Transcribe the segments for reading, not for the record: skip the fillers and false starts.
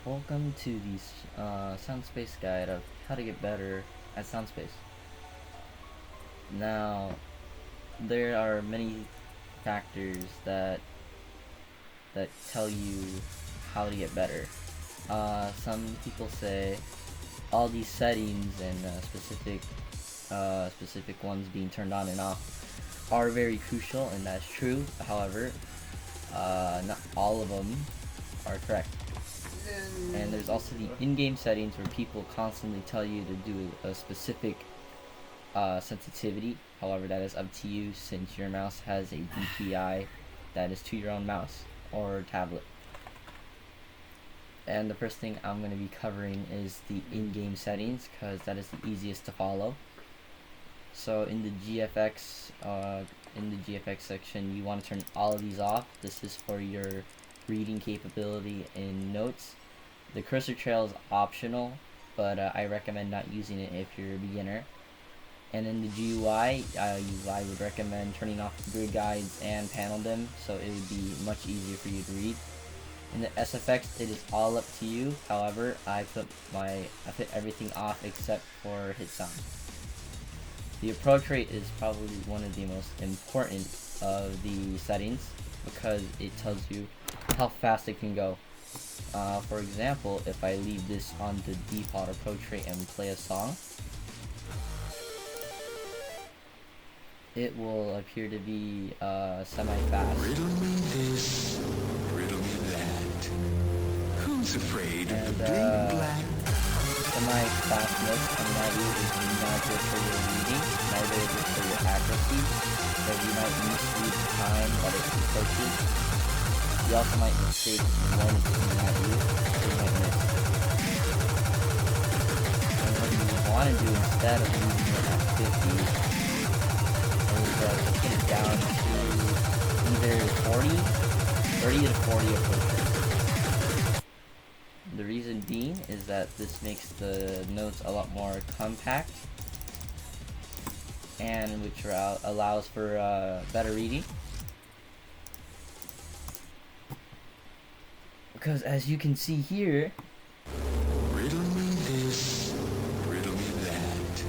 Welcome to the Soundspace guide of how to get better at Soundspace. Now, there are many factors that tell you how to get better. Some people say all these settings and specific ones being turned on and off are very crucial, and that's true. However, not all of them are correct. And there's also the in-game settings where people constantly tell you to do a specific sensitivity. However, that is up to you since your mouse has a DPI that is to your own mouse or tablet. And the first thing I'm going to be covering is the in-game settings because that is the easiest to follow. So in the GFX section, you want to turn all of these off. This is for your reading capability in notes. The cursor trail is optional, but I recommend not using it if you're a beginner. And in the GUI, I would recommend turning off the grid guides and panel dim, so it would be much easier for you to read. In the SFX, it is all up to you. However, I put everything off except for hit sound. The approach rate is probably one of the most important of the settings because it tells you how fast it can go. For example, if I leave this on the default approach rate and play a song, it will appear to be semi-fast. Riddle me this, riddle me that. Who's afraid of the big black? Semi-fast notes coming at you is not good for your reading, neither is it for your accuracy, so you might misread the time that it approaches. You also might mistake when it's coming at you, so you might miss. And what you want to do instead of leaving it at 50 is just get it down to either 30 to 40 approaches. The reason being is that this makes the notes a lot more compact, and which allows for better reading. Because as you can see here, riddle me this, riddle me that.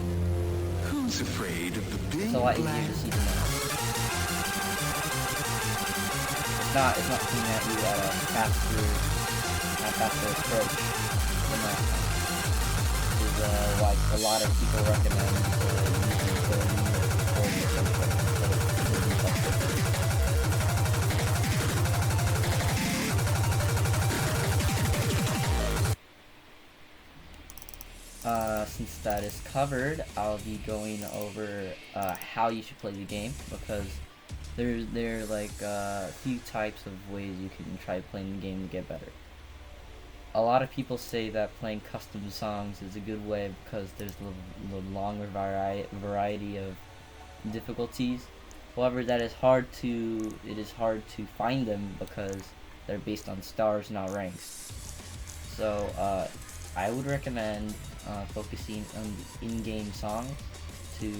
Who's afraid of the big it's a lot black? easier to see the notes. It's not coming at you at a faster approach than last time. Which is why a lot of people recommend using 30 or 40 approach instead of the default 50. Since that is covered, I'll be going over how you should play the game because there are like a few types of ways you can try playing the game to get better. A lot of people say that playing custom songs is a good way because there's a longer variety of difficulties. However, it is hard to find them because they're based on stars, not ranks. So I would recommend focusing on the in-game songs to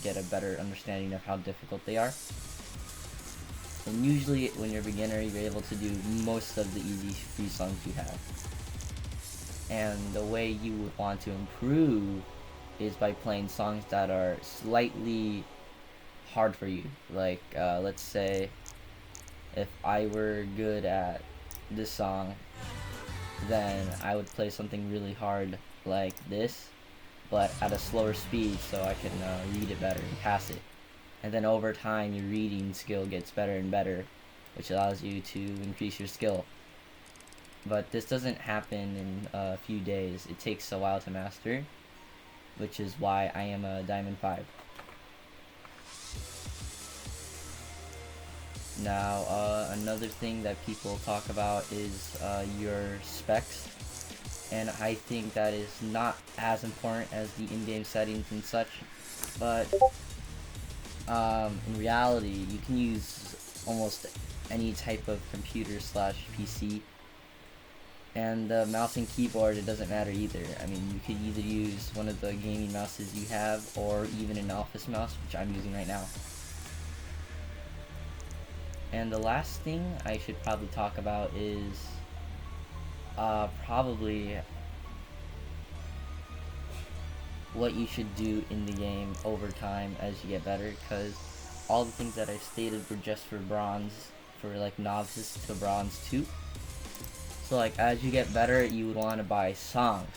get a better understanding of how difficult they are. And usually when you're a beginner, you're able to do most of the easy free songs you have. And the way you would want to improve is by playing songs that are slightly hard for you. Like, let's say if I were good at this song, then I would play something really hard like this, but at a slower speed so I can read it better and pass it. And then over time your reading skill gets better and better, which allows you to increase your skill. But this doesn't happen in a few days. It takes a while to master, which is why I am a Diamond 5. Now, another thing that people talk about is your specs, and I think that is not as important as the in-game settings and such, but in reality, you can use almost any type of computer / PC, and the mouse and keyboard, it doesn't matter either. I mean, you could either use one of the gaming mouses you have, or even an office mouse, which I'm using right now. And the last thing I should probably talk about is Probably what you should do in the game over time as you get better, because all the things that I stated were just for bronze, for like novices to bronze 2. So like as you get better, you would want to buy songs.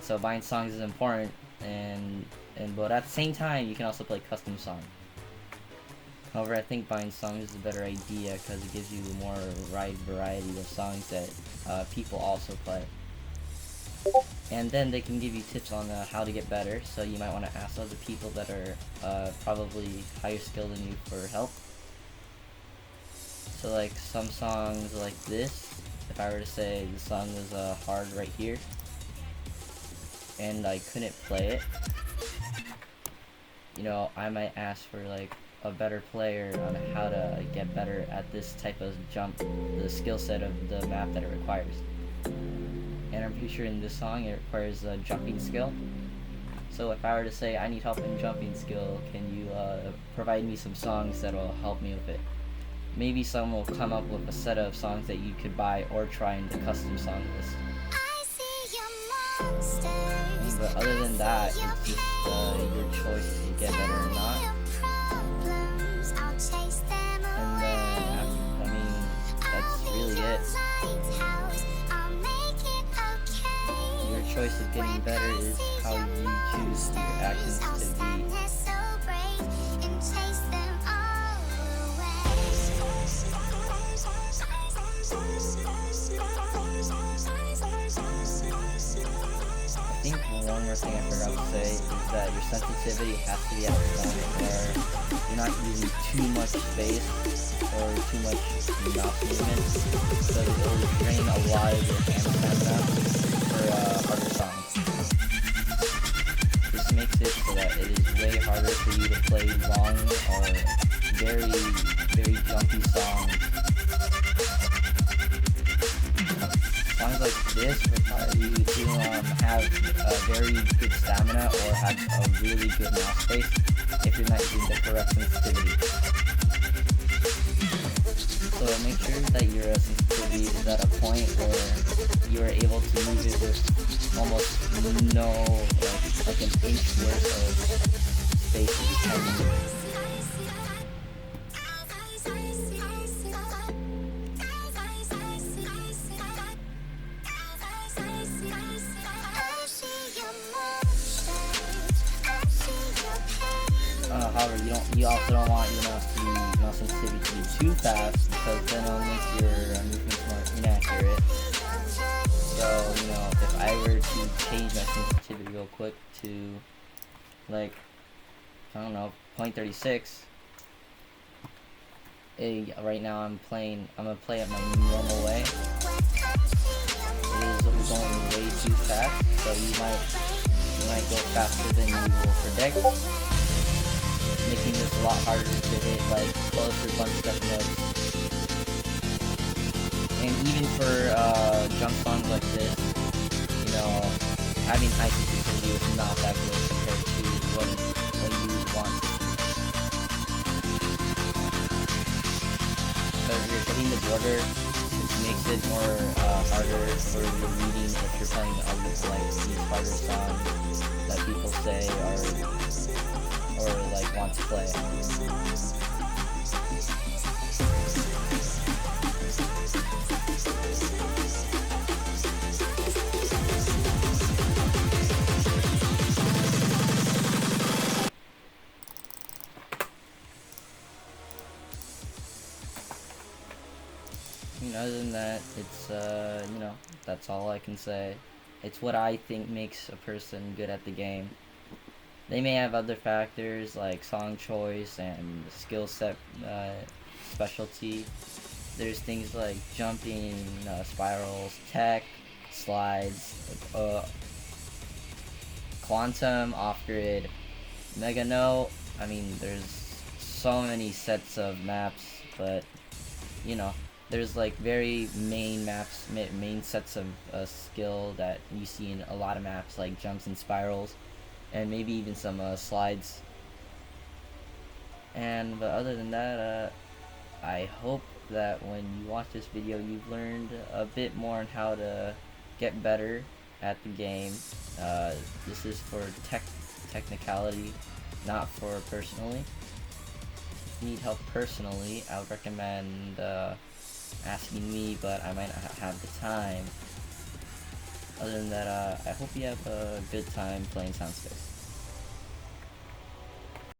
So buying songs is important, and but at the same time you can also play custom songs. However, I think buying songs is a better idea because it gives you a more wide variety of songs that people also play. And then they can give you tips on how to get better, so you might want to ask other people that are probably higher skilled than you for help. So like some songs like this, if I were to say the song was hard right here, and I couldn't play it, you know, I might ask for like a better player on how to get better at this type of jump, the skill set of the map that it requires. And I'm pretty sure in this song it requires a jumping skill. So if I were to say I need help in jumping skill, can you provide me some songs that will help me with it? Maybe someone will come up with a set of songs that you could buy or try in the custom song list. But other than that, it's just your choice to get better or not. And then, I mean, that's really it. Your choice of getting better is how you choose your actions to be. I think one more thing I forgot to say is that your sensitivity has to be at a point where you're not using too much space or too much mouse movement, so it will drain a lot of your hand stamina for harder songs. This makes it so that it is way harder for you to play long or very jumpy songs. Songs like this require you to have a very good stamina or have a really good mouse space if you're not using the correct sensitivity. So make sure that your sensitivity is at a point where you are able to move it with almost no, like an inch worth of space behind. However, you also don't want your mouse sensitivity to be too fast, because then it'll make your movements more inaccurate. So, you know, if I were to change my sensitivity real quick to, like, I don't know, 0.36, right now I'm gonna play it my normal way. It is going way too fast, so you might go faster than you will predict, making this a lot harder to hit like closer bunch step notes. And even for jump songs like this, you know, having high sensitivity is not that good compared to what you want. Because you're hitting the border, which makes it more harder for your reading if you're playing like these harder songs that people say or like want to play. Other than that, it's you know, that's all I can say. It's what I think makes a person good at the game. They may have other factors like song choice and skill set, specialty. There's things like jumping, spirals, tech, slides, quantum, off-grid, mega note. I mean, there's so many sets of maps, but you know, there's like very main maps, main sets of skill that you see in a lot of maps, like jumps and spirals, and maybe even some slides. And but other than that, I hope that when you watch this video, you've learned a bit more on how to get better at the game. This is for technicality, not for personally. If you need help personally, I would recommend asking me, but I might not have the time. Other than that, I hope you have a good time playing Soundspace.